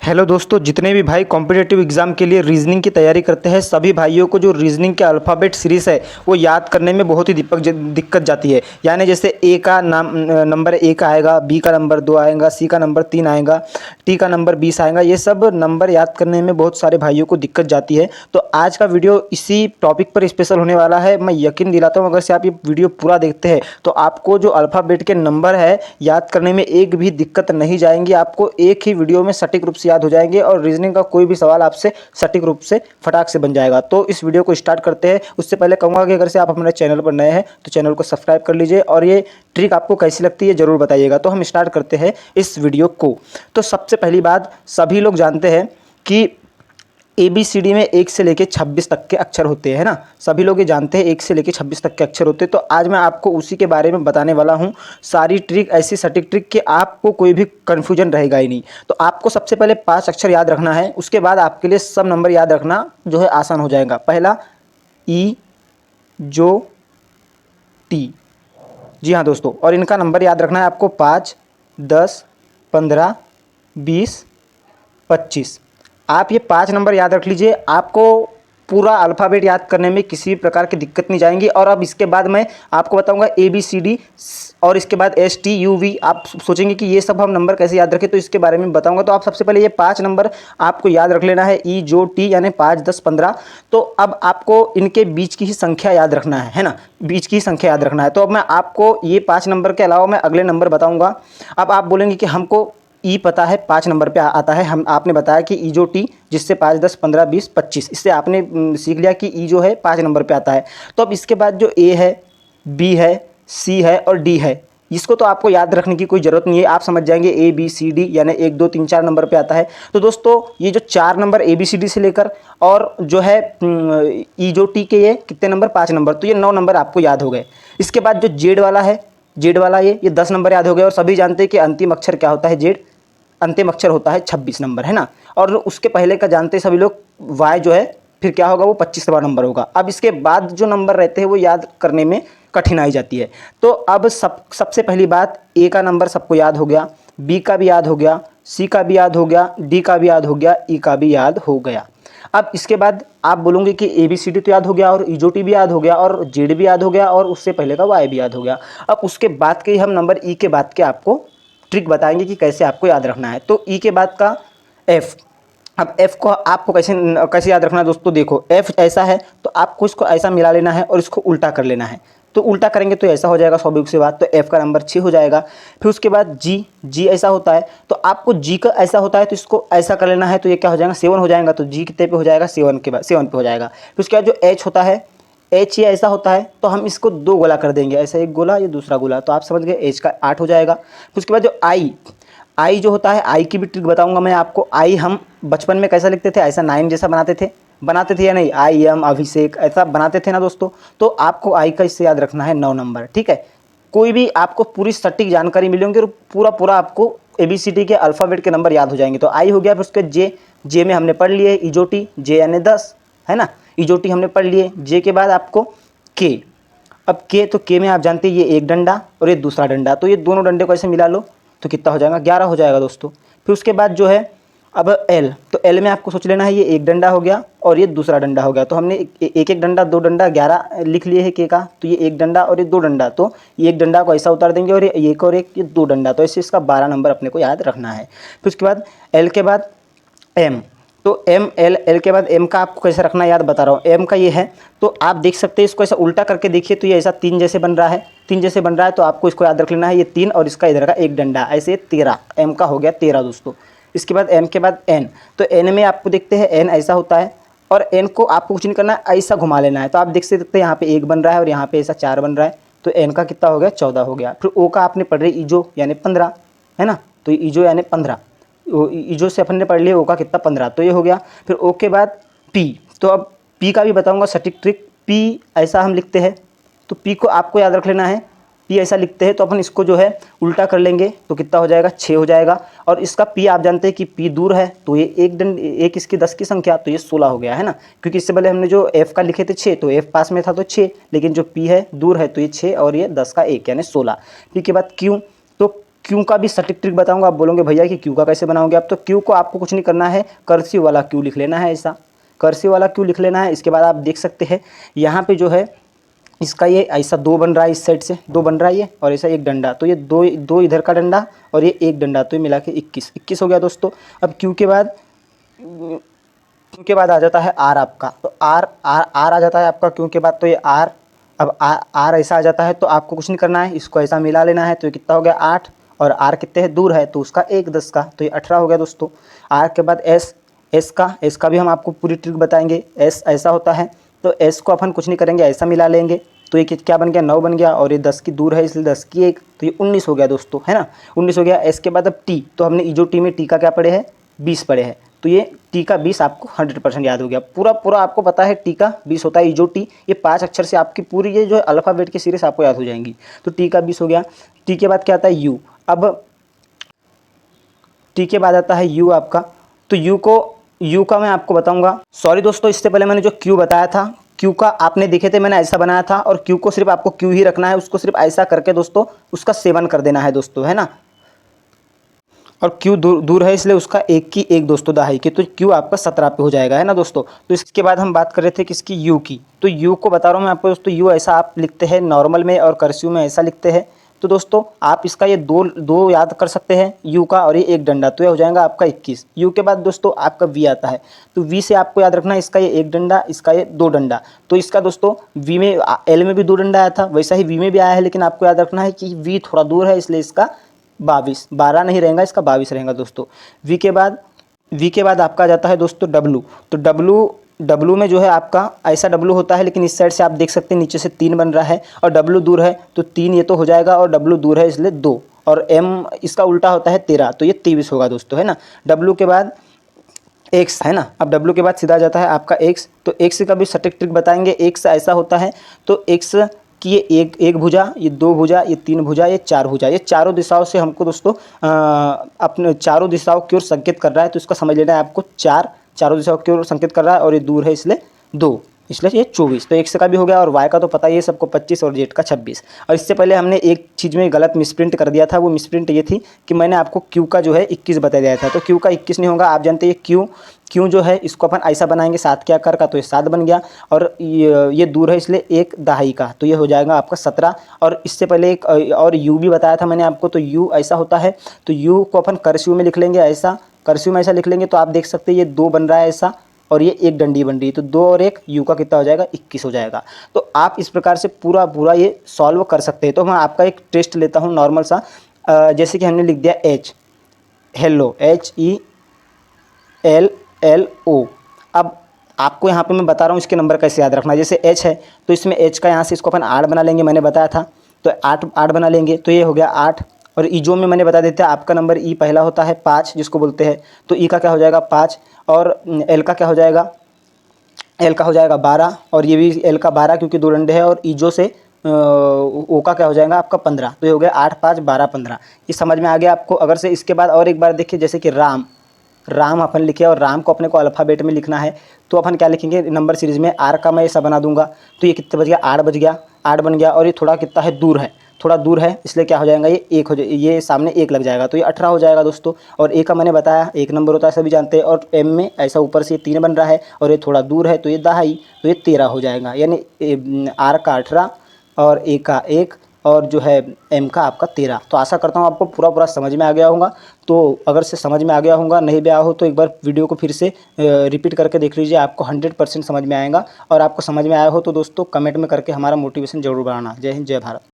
Hello दोस्तों, जितने भी भाई कॉम्पिटिटिव एग्जाम के लिए रीजनिंग की तैयारी करते हैं सभी भाइयों को जो रीजनिंग के अल्फ़ाबेट सीरीज़ है वो याद करने में बहुत ही दिक्कत जाती है। यानी जैसे ए का नंबर 1 आएगा, बी का नंबर 2 आएगा, सी का नंबर 3 आएगा, टी का नंबर 20 आएगा। ये सब नंबर याद करने में बहुत सारे भाइयों को दिक्कत जाती है। तो आज का वीडियो इसी टॉपिक पर स्पेशल होने वाला है। मैं यकीन दिलाता हूँ अगर से आप ये वीडियो पूरा देखते हैं तो आपको जो अल्फ़ाबेट के नंबर है याद करने में एक भी दिक्कत नहीं जाएंगी। आपको एक ही वीडियो में सटीक रूप से याद हो जाएंगे और रीजनिंग का कोई भी सवाल आपसे सटीक रूप से फटाक से बन जाएगा। तो इस वीडियो को स्टार्ट करते हैं। उससे पहले कहूँगा कि अगर से आप हमारे चैनल पर नए हैं तो चैनल को सब्सक्राइब कर लीजिए और ये ट्रिक आपको कैसी लगती है ज़रूर बताइएगा। तो हम स्टार्ट करते हैं इस वीडियो को। तो सबसे पहली बात, सभी लोग जानते हैं कि ABCD में 1 से लेके 26 तक के अक्षर होते हैं ना। सभी लोग ये जानते हैं 1 से लेके 26 तक के अक्षर होते हैं। तो आज मैं आपको उसी के बारे में बताने वाला हूँ। सारी ट्रिक ऐसी सटीक ट्रिक कि आपको कोई भी कन्फ्यूजन रहेगा ही नहीं। तो आपको सबसे पहले 5 अक्षर याद रखना है, उसके बाद आपके लिए सब नंबर याद रखना जो है आसान हो जाएगा। पहला ई जो टी, जी हाँ दोस्तों, और इनका नंबर याद रखना है आपको 5, 10, 15, 20, 25। आप ये 5 नंबर याद रख लीजिए, आपको पूरा अल्फ़ाबेट याद करने में किसी भी प्रकार की दिक्कत नहीं जाएंगी। और अब इसके बाद मैं आपको बताऊंगा ABCD और इसके बाद STUV। आप सोचेंगे कि ये सब हम नंबर कैसे याद रखें, तो इसके बारे में बताऊंगा। तो आप सबसे पहले ये 5 नंबर आपको याद रख लेना है, ई जो टी, यानी 5, 10, 15। तो अब आपको इनके बीच की ही संख्या याद रखना है ना, बीच की ही संख्या याद रखना है। तो अब मैं आपको ये 5 नंबर के अलावा मैं अगले नंबर बताऊँगा। अब आप बोलेंगे कि हमको ई पता है 5 नंबर पे आता है, हम आपने बताया कि ई जो टी, जिससे 5, 10, 15, 20, 25, इससे आपने सीख लिया कि ई जो है 5 नंबर पे आता है। तो अब इसके बाद जो ए है, बी है, सी है और डी है, इसको तो आपको याद रखने की कोई ज़रूरत नहीं है। आप समझ जाएंगे ABCD यानी 1, 2, 3, 4 नंबर पे आता है। तो दोस्तों ये जो 4 नंबर ABCD से लेकर और जो है ई जो टी के ये कितने नंबर, 5 नंबर, तो ये 9 नंबर आपको याद हो गए। इसके बाद जो जेड वाला है, जेड वाला ये 10 नंबर याद हो गए। और सभी जानते हैं कि अंतिम अक्षर क्या होता है, जेड अंतिम अक्षर होता है 26 नंबर, है ना। और उसके पहले का जानते हैं सभी लोग, वाई जो है फिर क्या होगा, वो 25वां नंबर होगा। अब इसके बाद जो नंबर रहते हैं वो याद करने में कठिनाई जाती है। तो अब सबसे पहली बात, ए का नंबर सबको याद हो गया, बी का भी याद हो गया, सी का भी याद हो गया, डी का भी याद हो गया, ई का भी याद हो गया। अब इसके बाद आप बोलोगे कि ABCD तो याद हो गया और EJOT भी याद हो गया और जेड भी याद हो गया और उससे पहले का वाई भी याद हो गया। अब उसके बाद के हम नंबर ई के बाद के आपको ट्रिक बताएंगे कि कैसे आपको याद रखना है। तो ई के बाद का एफ। अब एफ को आपको कैसे कैसे याद रखना है दोस्तों, देखो एफ ऐसा है तो आपको इसको ऐसा मिला लेना है और इसको उल्टा कर लेना है। तो उल्टा करेंगे तो ऐसा हो जाएगा स्वाभाविक सी बात, तो एफ का नंबर 6 हो जाएगा। फिर उसके बाद जी, जी ऐसा होता है तो आपको जी का ऐसा होता है तो इसको ऐसा कर लेना है, तो ये क्या हो जाएगा, 7 हो जाएगा। तो जी कितने पे हो जाएगा, 7 के बाद 7 पे हो जाएगा। फिर उसके बाद जो एच होता है, एच ये ऐसा होता है तो हम इसको 2 गोला कर देंगे, ऐसा एक गोला ये दूसरा गोला, तो आप समझ गए एच का 8 हो जाएगा। फिर उसके बाद जो आई, आई जो होता है, आई की भी ट्रिक बताऊंगा मैं आपको। आई हम बचपन में कैसा लिखते थे, ऐसा 9 जैसा बनाते थे या नहीं, आई एम अभिषेक ऐसा बनाते थे ना दोस्तों। तो आपको आई का इससे याद रखना है 9 नंबर, ठीक है। कोई भी आपको पूरी सटीक जानकारी मिलेंगी और पूरा आपको ABCD के अल्फ़ाबेट के नंबर याद हो जाएंगे। तो आई हो गया। फिर उसके जे, जे में हमने पढ़ लिए EJOT, जे यानी 10, है ना, EJOT हमने पढ़ लिए। जे के बाद आपको के। अब के, तो के में आप जानते हैं ये एक डंडा और ये दूसरा डंडा, तो ये दोनों डंडे को ऐसे मिला लो तो कितना हो जाएगा, 11 हो जाएगा दोस्तों। फिर उसके बाद जो है अब एल, तो एल में आपको सोच लेना है ये एक डंडा हो गया और ये दूसरा डंडा हो गया। तो हमने एक एक डंडा, 2 डंडा, 11 लिख लिए है के का। तो ये एक डंडा और ये 2 डंडा, तो ये एक डंडा को ऐसा उतार देंगे और ये एक और एक, ये 2 डंडा, तो ऐसे इसका 12 नंबर अपने को याद रखना है। फिर उसके बाद एल के बाद एम, तो एम, एल, एल के बाद एम का आपको कैसे रखना है याद बता रहा हूँ। एम का ये है तो आप देख सकते हैं, इसको ऐसा उल्टा करके देखिए तो ये ऐसा 3 जैसे बन रहा है, 3 जैसे बन रहा है। तो आपको इसको याद रख लेना है, ये 3 और इसका इधर का एक डंडा, ऐसे 13। एम का हो गया 13 दोस्तों। इसके बाद एम के बाद एन, तो एन में आपको देखते हैं एन ऐसा होता है और एन को आपको कुछ नहीं करना है, ऐसा घुमा लेना है। तो आप देख सकते हैं यहाँ पे 1 बन रहा है और यहाँ पे ऐसा 4 बन रहा है, तो एन का कितना हो गया, 14 हो गया। फिर ओ का आपने पढ़ रहे ईजो यानी 15, है ना, तो ईजो यानी 15, ईजो से अपन ने पढ़ लिया, ओ का कितना 15, तो ये हो गया। फिर ओ के बाद पी, तो अब पी का भी बताऊंगा सटीक ट्रिक। पी ऐसा हम लिखते हैं, तो पी को आपको याद रख लेना है, पी ऐसा लिखते हैं तो अपन इसको जो है उल्टा कर लेंगे तो कितना हो जाएगा, 6 हो जाएगा। और इसका पी आप जानते हैं कि पी दूर है तो ये एक इसकी 10 की संख्या, तो ये 16 हो गया, है ना। क्योंकि इससे पहले हमने जो एफ का लिखे थे 6, तो एफ पास में था तो 6, लेकिन जो पी है दूर है तो ये 6 और ये 10 का 1 यानी 16। पी के बाद क्यू, तो क्यू का भी सटीक ट्रिक बताऊंगा। आप बोलोगे भैया कि क्यू का कैसे बनाओगे आप, तो क्यू को आपको कुछ नहीं करना है, कर्सिव वाला क्यू लिख लेना है, ऐसा कर्सिव वाला क्यू लिख लेना है। इसके बाद आप देख सकते हैं यहाँ पे जो है इसका ये ऐसा 2 बन रहा है, इस साइड से 2 बन रहा है ये, और ऐसा एक डंडा, तो ये दो इधर का डंडा और ये एक डंडा, तो ये मिला के 21 हो गया दोस्तों। अब क्यू के बाद आ जाता है आर आपका, तो आर आ जाता है आपका क्यू के बाद, तो ये आर, अब आर ऐसा आ जाता है, तो आपको कुछ नहीं करना है, इसको ऐसा मिला लेना है। तो ये कितना हो गया 8, और आर कितने है दूर है, तो उसका 1 10 का, तो ये 18 हो गया दोस्तों। आर के बाद एस का भी हम आपको पूरी ट्रिक बताएंगे। एस ऐसा होता है, तो एस को अपन कुछ नहीं करेंगे, ऐसा मिला लेंगे, तो ये क्या बन गया 9 बन गया, और ये 10 की दूर है इसलिए 10 की 1, तो ये 19 हो गया दोस्तों, है ना, 19 हो गया। एस के बाद अब टी, तो हमने ईजो टी में टी का क्या पढ़े हैं 20 पढ़े हैं, तो ये टी का 20 आपको 100% याद हो गया, पूरा आपको पता है टी का 20 होता है ईजो टी। ये 5 अक्षर से आपकी पूरी ये जो अल्फ़ाबेट की सीरीज आपको याद हो जाएंगी। तो टी का 20 हो गया। टी के बाद क्या आता है यू, अब टी के बाद आता है यू आपका, तो यू का मैं आपको बताऊंगा। सॉरी दोस्तों, इससे पहले मैंने जो क्यू बताया था, क्यू का आपने देखे थे मैंने ऐसा बनाया था, और क्यू को सिर्फ आपको क्यू ही रखना है, उसको सिर्फ ऐसा करके दोस्तों उसका 7 कर देना है दोस्तों, है ना। और क्यू दूर है इसलिए उसका 1 की 1 दोस्तों दहाई की, तो क्यू आपका 17 पे हो जाएगा, है ना दोस्तों। तो इसके बाद हम बात कर रहे थे किसकी, यू की। तो यू को बता रहा हूँ मैं आपको दोस्तों, यू ऐसा आप लिखते हैं नॉर्मल में, और कर्सिव में ऐसा लिखते हैं। तो दोस्तों आप इसका ये दो याद कर सकते हैं, यू का और ये एक डंडा, तो ये हो जाएगा आपका 21। यू के बाद दोस्तों आपका वी आता है, तो वी से आपको याद रखना है इसका ये एक डंडा, इसका ये 2 डंडा। तो इसका दोस्तों वी में एल में भी 2 डंडा आया था, वैसा ही वी में भी आया है, लेकिन आपको याद रखना है कि वी थोड़ा दूर है इसलिए इसका 12 नहीं रहेगा, इसका 22 रहेगा दोस्तों। वी के बाद आपका आ जाता है दोस्तों डब्लू। तो डब्लू में जो है आपका ऐसा डब्लू होता है, लेकिन इस साइड से आप देख सकते हैं नीचे से 3 बन रहा है, और डब्लू दूर है तो 3 ये तो हो जाएगा, और डब्लू दूर है इसलिए 2, और एम इसका उल्टा होता है 13, तो ये 23 होगा दोस्तों, है ना। डब्लू के बाद एक्स, है ना। अब डब्लू के बाद सीधा जाता है आपका एक्स, तो एक्स का भी सटीक ट्रिक बताएंगे। एक्स ऐसा होता है, तो एक्स कि ये एक भुजा, ये 2 भुजा, ये 3 भुजा, ये 4 भुजा, ये चारों दिशाओं से हमको दोस्तों अपने चारों दिशाओं की ओर संकेत कर रहा है, तो इसका समझ लेना है आपको, चारों दिशाओं की ओर संकेत कर रहा है, और ये दूर है इसलिए 2, इसलिए ये 24। तो एक्स का भी हो गया, और वाई का तो पता ही है सबको 25, और जेड का 26। और इससे पहले हमने एक चीज़ में गलत मिसप्रिंट कर दिया था, वो मिसप्रिंट ये थी कि मैंने आपको क्यू का जो है 21 बता दिया था, तो क्यू का 21 नहीं होगा। आप जानते हैं क्यू जो है इसको अपन ऐसा बनाएंगे 7 के आकार का, तो ये 7 बन गया, और ये दूर है इसलिए 1 दहाई का, तो ये हो जाएगा आपका 17। और इससे पहले एक और यू भी बताया था मैंने आपको, तो यू ऐसा होता है, तो यू को अपन कर्सिव में लिख लेंगे, ऐसा कर्सिव में ऐसा लिख लेंगे, तो आप देख सकते हैं ये 2 बन रहा है ऐसा, और ये एक डंडी बन रही है, तो 2 और 1 यू का कितना हो जाएगा 21 हो जाएगा। तो आप इस प्रकार से पूरा ये सॉल्व कर सकते हैं। तो मैं आपका एक टेस्ट लेता हूँ नॉर्मल सा, जैसे कि हमने लिख दिया एच, हेलो, HELLO। अब आपको यहाँ पे मैं बता रहा हूँ इसके नंबर कैसे याद रखना है। जैसे एच है, तो इसमें एच का यहाँ से इसको अपन 8 बना लेंगे, मैंने बताया था, तो 8 बना लेंगे, तो ये हो गया 8। और ईजो में मैंने बता देते हैं, आपका नंबर ई पहला होता है 5 जिसको बोलते हैं, तो ई का क्या हो जाएगा 5, और एल का क्या हो जाएगा, एल का हो जाएगा 12, और ये भी एल का 12 क्योंकि 2 डंडे हैं, और ईजो से ओ का क्या हो जाएगा आपका 15, तो ये हो गया 8 5 12 15। ये समझ में आ गया आपको। अगर से इसके बाद और एक बार देखिए, जैसे कि राम अपन लिखे, और राम को अपने को अल्फ़ाबेट में लिखना है, तो अपन क्या लिखेंगे नंबर सीरीज़ में, आर का मैं ऐसा बना दूंगा, तो ये कितने बज गया 8 बज गया, 8 बन गया, और ये थोड़ा कितना है दूर है, थोड़ा दूर है, इसलिए क्या हो जाएगा ये 1 हो जाए, ये सामने 1 लग जाएगा, तो ये 18 हो जाएगा दोस्तों। और ए का मैंने बताया 1 नंबर होता है, सभी जानते हैं, और एम में ऐसा ऊपर से 3 बन रहा है, और ये थोड़ा दूर है, तो ये दहाई, तो ये 13 हो जाएगा, यानी आर का 18 और ए का 1 और जो है एम का आपका 13। तो आशा करता हूँ आपको पूरा समझ में आ गया होगा। तो अगर से समझ में आ गया होगा, नहीं भी आया हो तो एक बार वीडियो को फिर से रिपीट करके देख लीजिए, आपको 100% समझ में आएगा। और आपको समझ में आया हो तो दोस्तों कमेंट में करके हमारा मोटिवेशन जरूर बढ़ाना। जय हिंद, जय भारत।